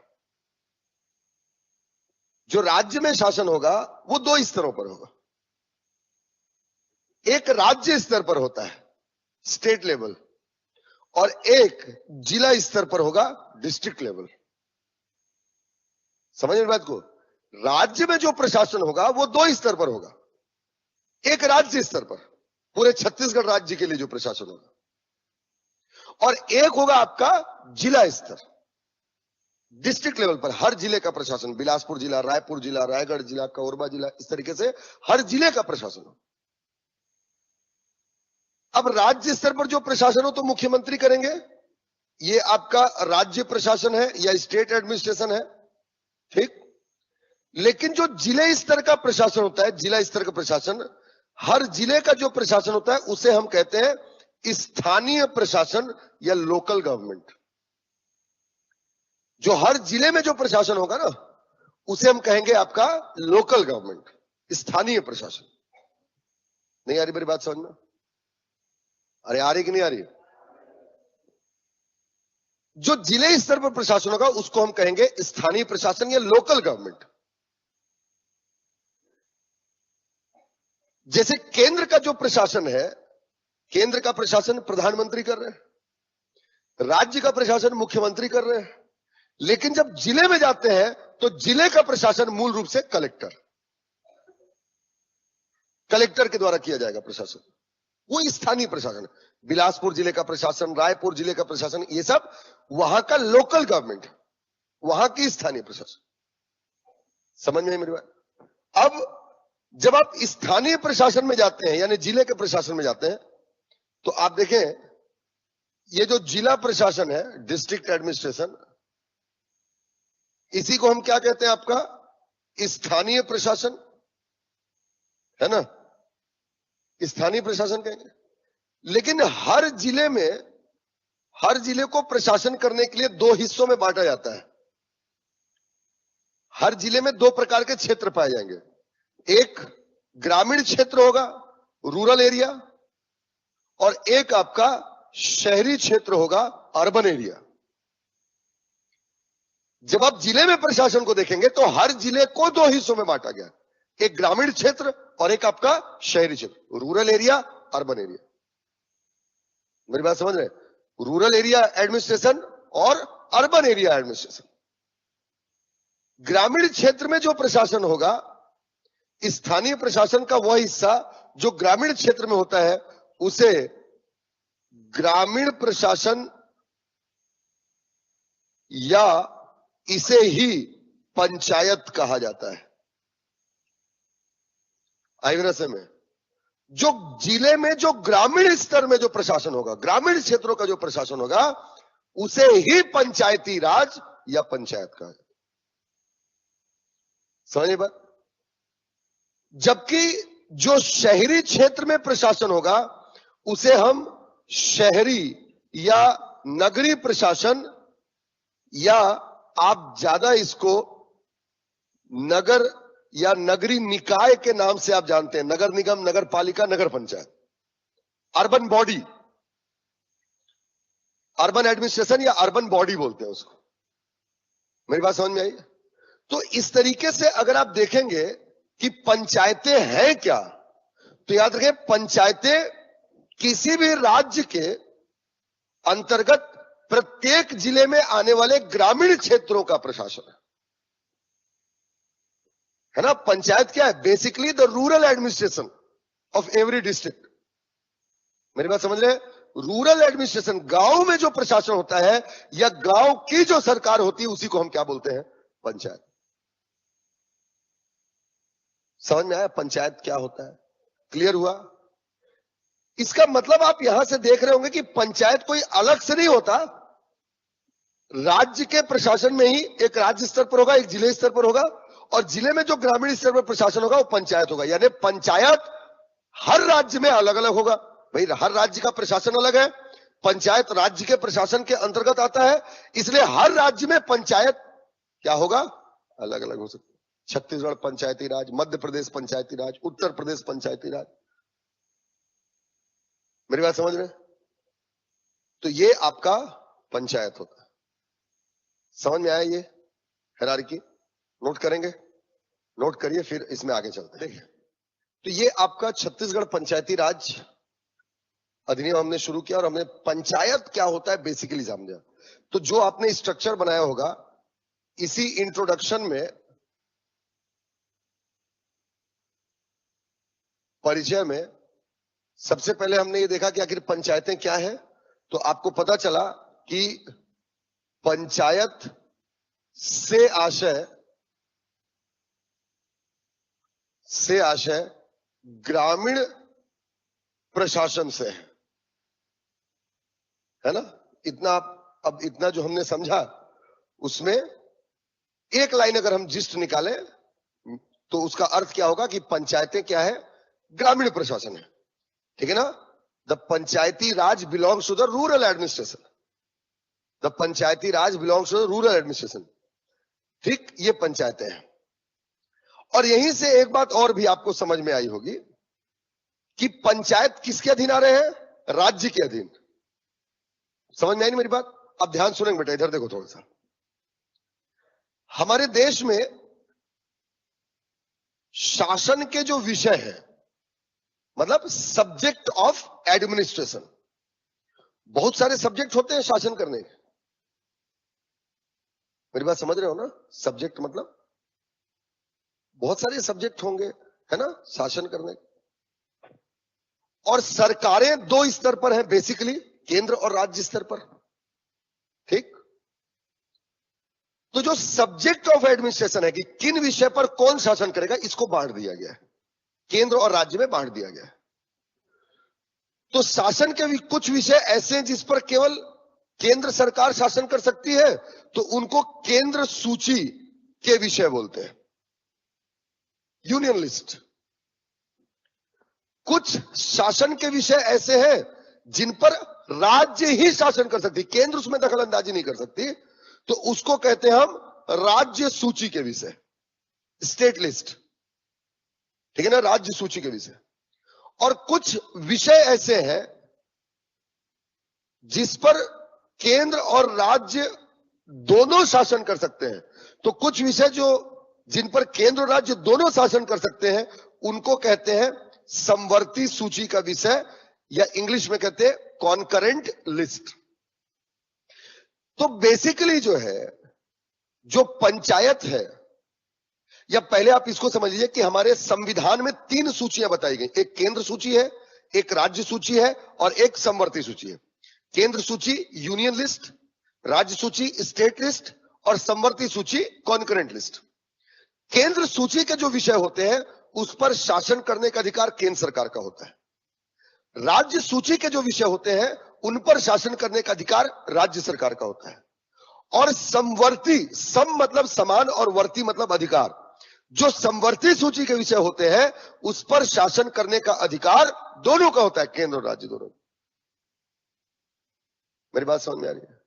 जो राज्य में शासन होगा वो 2 स्तरों पर होगा। एक राज्य स्तर पर होता है, स्टेट लेवल, और एक जिला स्तर पर होगा, डिस्ट्रिक्ट लेवल। समझ में बात को? राज्य में जो प्रशासन होगा वो 2 स्तर पर होगा। एक राज्य स्तर पर पूरे छत्तीसगढ़ राज्य के लिए जो प्रशासन होगा, और एक होगा आपका जिला स्तर, डिस्ट्रिक्ट लेवल पर हर जिले का प्रशासन, बिलासपुर जिला, रायपुर जिला, रायगढ़ जिला, कोरबा जिला, इस तरीके से हर जिले का प्रशासन हो। अब राज्य स्तर पर जो प्रशासन हो तो मुख्यमंत्री करेंगे, ये आपका राज्य प्रशासन है या स्टेट एडमिनिस्ट्रेशन है। ठीक, लेकिन जो जिले स्तर का प्रशासन होता है, जिला स्तर का प्रशासन, हर जिले का जो प्रशासन होता है उसे हम कहते हैं स्थानीय प्रशासन या लोकल गवर्नमेंट। जो हर जिले में जो प्रशासन होगा ना उसे हम कहेंगे आपका लोकल गवर्नमेंट, स्थानीय प्रशासन। नहीं आ रही मेरी बात समझ में? अरे आ रही कि नहीं आ रही? जो जिले स्तर पर प्रशासन होगा उसको हम कहेंगे स्थानीय प्रशासन या लोकल गवर्नमेंट। जैसे केंद्र का जो प्रशासन है, केंद्र का प्रशासन प्रधानमंत्री कर रहे हैं, राज्य का प्रशासन मुख्यमंत्री कर रहे हैं, लेकिन जब जिले में जाते हैं तो जिले का प्रशासन मूल रूप से कलेक्टर के द्वारा किया जाएगा प्रशासन। वो स्थानीय प्रशासन, बिलासपुर जिले का प्रशासन, रायपुर जिले का प्रशासन, ये सब वहां का लोकल गवर्नमेंट, वहां की स्थानीय प्रशासन। समझ में मेरी बात? अब जब आप स्थानीय प्रशासन में जाते हैं यानी जिले के प्रशासन में जाते हैं तो आप देखें ये जो जिला प्रशासन है, डिस्ट्रिक्ट एडमिनिस्ट्रेशन, इसी को हम क्या कहते हैं? आपका स्थानीय प्रशासन, है ना? स्थानीय प्रशासन कहेंगे। लेकिन हर जिले को प्रशासन करने के लिए दो हिस्सों में बांटा जाता है। हर जिले में दो प्रकार के क्षेत्र पाए जाएंगे। एक ग्रामीण क्षेत्र होगा, रूरल एरिया, और एक आपका शहरी क्षेत्र होगा, अर्बन एरिया। जब आप जिले में प्रशासन को देखेंगे तो हर जिले को दो हिस्सों में बांटा गया, एक ग्रामीण क्षेत्र और एक आपका शहरी क्षेत्र, रूरल एरिया, अर्बन एरिया। मेरी बात समझ रहे हैं? रूरल एरिया एडमिनिस्ट्रेशन और अर्बन एरिया एडमिनिस्ट्रेशन। ग्रामीण क्षेत्र में जो प्रशासन होगा, स्थानीय प्रशासन का वह हिस्सा जो ग्रामीण क्षेत्र में होता है उसे ग्रामीण प्रशासन या इसे ही पंचायत कहा जाता है। आइवरसे में जो जिले में जो ग्रामीण स्तर में जो प्रशासन होगा, ग्रामीण क्षेत्रों का जो प्रशासन होगा, उसे ही पंचायती राज या पंचायत कहा जाता है। समझिए बात? जबकि जो शहरी क्षेत्र में प्रशासन होगा उसे हम शहरी या नगरीय प्रशासन, या आप ज्यादा इसको नगर या नगरीय निकाय के नाम से आप जानते हैं, नगर निगम, नगर पालिका, नगर panchayat, urban body, urban administration या अर्बन बॉडी बोलते हैं उसको। मेरी बात समझ में आई? तो इस तरीके से अगर आप देखेंगे कि पंचायतें हैं क्या, तो याद रखें पंचायतें किसी भी राज्य के अंतर्गत प्रत्येक जिले में आने वाले ग्रामीण क्षेत्रों का प्रशासन है ना? पंचायत क्या है? Basically the rural administration of every district. मेरी बात समझ रहे हैं? रूरल एडमिनिस्ट्रेशन, गांव में जो प्रशासन होता है या गांव की जो सरकार होती है उसी को हम क्या बोलते हैं? पंचायत। समझ में आया पंचायत क्या होता है? क्लियर हुआ? इसका मतलब आप यहां से देख रहे होंगे कि पंचायत कोई अलग से नहीं होता, राज्य के प्रशासन में ही एक राज्य स्तर पर होगा, एक जिले स्तर पर होगा, और जिले में जो ग्रामीण स्तर पर प्रशासन होगा वो पंचायत होगा। यानी पंचायत हर राज्य में अलग अलग होगा। भाई हर राज्य का प्रशासन अलग है, पंचायत राज्य के प्रशासन के अंतर्गत आता है, इसलिए हर राज्य में पंचायत क्या होगा? अलग अलग हो सकती है। छत्तीसगढ़ पंचायती राज, मध्य प्रदेश पंचायती राज, उत्तर प्रदेश पंचायती राज। मेरी बात समझ रहे? तो ये आपका पंचायत होता है। समझ में आया? ये हायरार्की नोट करेंगे, नोट करिए, फिर इसमें आगे चलते हैं। देखिए, तो ये आपका छत्तीसगढ़ पंचायती राज अधिनियम हमने शुरू किया और हमने पंचायत क्या होता है बेसिकली समझा। तो जो आपने स्ट्रक्चर बनाया होगा, इसी इंट्रोडक्शन में, परिचय में, सबसे पहले हमने ये देखा कि आखिर पंचायतें क्या है। तो आपको पता चला कि पंचायत से आशय ग्रामीण प्रशासन से है ना? इतना अब इतना जो हमने समझा, उसमें एक लाइन अगर हम जिस्ट निकालें तो उसका अर्थ क्या होगा कि पंचायतें क्या है? ग्रामीण प्रशासन है। ठीक है ना? The Panchayati Raj belongs to the rural administration. The Panchayati Raj belongs to the rural administration. ठीक, ये पंचायतें हैं। और यहीं से एक बात और भी आपको समझ में आई होगी कि पंचायत किसके अधीन आ रहे हैं? राज्य के अधीन। समझ में आई नहीं मेरी बात? अब ध्यान सुनेंगे बेटा, इधर देखो थोड़ा सा। हमारे देश में शासन के जो विषय है, मतलब सब्जेक्ट ऑफ एडमिनिस्ट्रेशन, बहुत सारे सब्जेक्ट होते हैं शासन करने के। मेरी बात समझ रहे हो ना? सब्जेक्ट मतलब बहुत सारे सब्जेक्ट होंगे, है ना, शासन करने के। और सरकारें दो स्तर पर हैं बेसिकली, केंद्र और राज्य स्तर पर। ठीक? तो जो सब्जेक्ट ऑफ एडमिनिस्ट्रेशन है कि किन विषय पर कौन शासन करेगा, इसको बांट दिया गया है। केंद्र और राज्य में बांट दिया गया है। तो शासन के भी कुछ विषय ऐसे हैं जिस पर केवल केंद्र सरकार शासन कर सकती है, तो उनको केंद्र सूची के विषय बोलते हैं, यूनियन लिस्ट। कुछ शासन के विषय ऐसे हैं जिन पर राज्य ही शासन कर सकती, केंद्र उसमें दखल अंदाजी नहीं कर सकती, तो उसको कहते हैं हम राज्य सूची के विषय, स्टेट लिस्ट। ठीक है ना, राज्य सूची के विषय। और कुछ विषय ऐसे हैं जिस पर केंद्र और राज्य दोनों शासन कर सकते हैं, तो कुछ विषय जो जिन पर केंद्र और राज्य दोनों शासन कर सकते हैं उनको कहते हैं समवर्ती सूची का विषय, या इंग्लिश में कहते हैं कॉन्करेंट लिस्ट। तो बेसिकली जो है, जो पंचायत है, या पहले आप इसको समझ लीजिए कि हमारे संविधान में 3 सूचियां बताई गई, एक केंद्र सूची है, एक राज्य सूची है और एक समवर्ती सूची है। केंद्र सूची यूनियन लिस्ट, राज्य सूची स्टेट लिस्ट और समवर्ती सूची कॉन्करेंट लिस्ट। केंद्र सूची के जो विषय होते हैं उस पर शासन करने का अधिकार केंद्र सरकार का होता है। राज्य सूची के जो विषय होते हैं उन पर शासन करने का अधिकार राज्य सरकार का होता है। और समवर्ती, सम मतलब समान और वर्ती मतलब अधिकार, जो समवर्ती सूची के विषय होते हैं उस पर शासन करने का अधिकार दोनों का होता है, केंद्र और राज्य दोनों। मेरी बात समझ में आ रही है?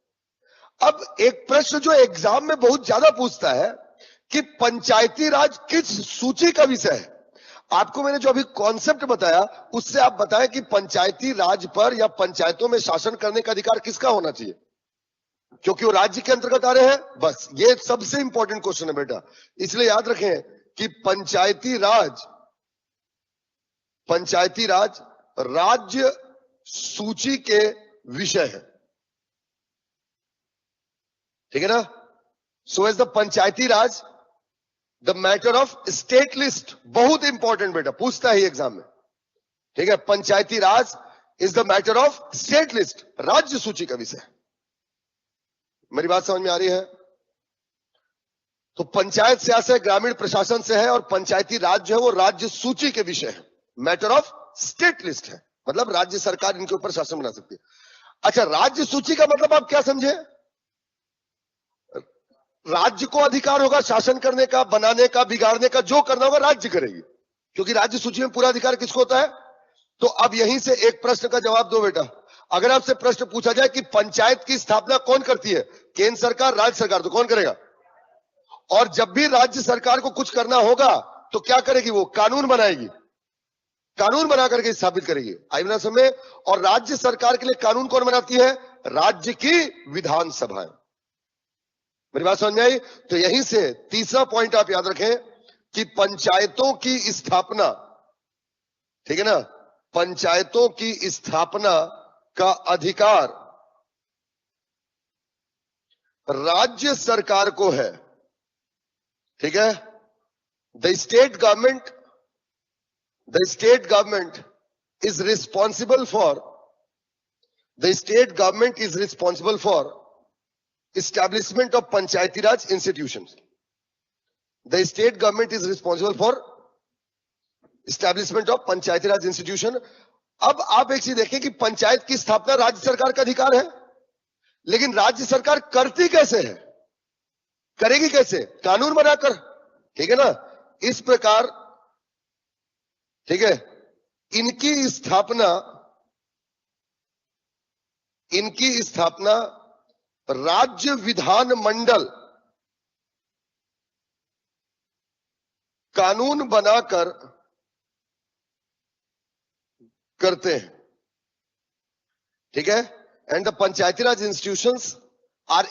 अब एक प्रश्न जो एग्जाम में बहुत ज्यादा पूछता है कि पंचायती राज किस सूची का विषय है। आपको मैंने जो अभी कॉन्सेप्ट बताया उससे आप बताएं कि पंचायती राज पर या पंचायतों में शासन करने का अधिकार किसका होना चाहिए, क्योंकि वो राज्य के अंतर्गत आ रहे हैं। बस ये सबसे इंपॉर्टेंट क्वेश्चन है बेटा, इसलिए याद रखें कि पंचायती राज राज्य सूची के विषय है। ठीक है ना? So as the Panchayati raj the matter of state list, बहुत इंपॉर्टेंट बेटा, पूछता है एग्जाम में। ठीक है, panchayati raj is the matter of state list, राज्य सूची का विषय। मेरी बात समझ में आ रही है? तो पंचायत से ऐसे ग्रामीण प्रशासन से है और पंचायती राज जो है वो राज्य सूची के विषय है, मैटर ऑफ स्टेट लिस्ट है, मतलब राज्य सरकार इनके ऊपर शासन बना सकती है। अच्छा, राज्य सूची का मतलब आप क्या समझे? राज्य को अधिकार होगा शासन करने का, बनाने का, बिगाड़ने का, जो करना होगा राज्य करेगी, क्योंकि राज्य सूची में पूरा अधिकार किसको होता है। तो अब यहीं से एक प्रश्न का जवाब दो बेटा। अगर आपसे प्रश्न पूछा जाए कि पंचायत की स्थापना कौन करती है, केंद्र सरकार, राज्य सरकार, तो कौन करेगा? और जब भी राज्य सरकार को कुछ करना होगा तो क्या करेगी? वो कानून बनाएगी, कानून बना करके स्थापित करेगी। आई ना समझे? और राज्य सरकार के लिए कानून कौन बनाती है? राज्य की विधानसभाएं। मेरी बात समझ में आई? तो यहीं से तीसरा पॉइंट आप याद रखें कि पंचायतों की स्थापना, ठीक है ना, पंचायतों की स्थापना का अधिकार राज्य सरकार को है। ठीक है? The state government is responsible for establishment of Panchayati Raj institutions. The state government is responsible for establishment of Panchayati Raj institution. अब आप एक चीज देखें कि पंचायत की स्थापना राज्य सरकार का अधिकार है, लेकिन राज्य सरकार करती कैसे है, करेगी कैसे? कानून बनाकर। ठीक है ना? इस प्रकार, ठीक है, इनकी स्थापना राज्य विधान मंडल कानून बनाकर करते हैं। ठीक है? And the Panchayati Raj institutions are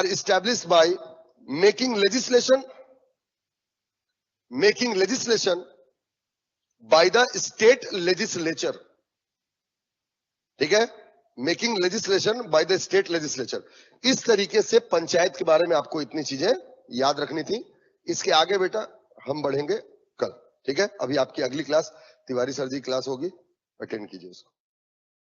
established by making legislation by the state legislature. ठीक है? Making legislation by the state legislature. इस तरीके से पंचायत के बारे में आपको इतनी चीजें याद रखनी थी। इसके आगे बेटा हम बढ़ेंगे कल। ठीक है? अभी आपकी अगली क्लास तिवारी सर जी क्लास होगी, अटेंड कीजिए उसको।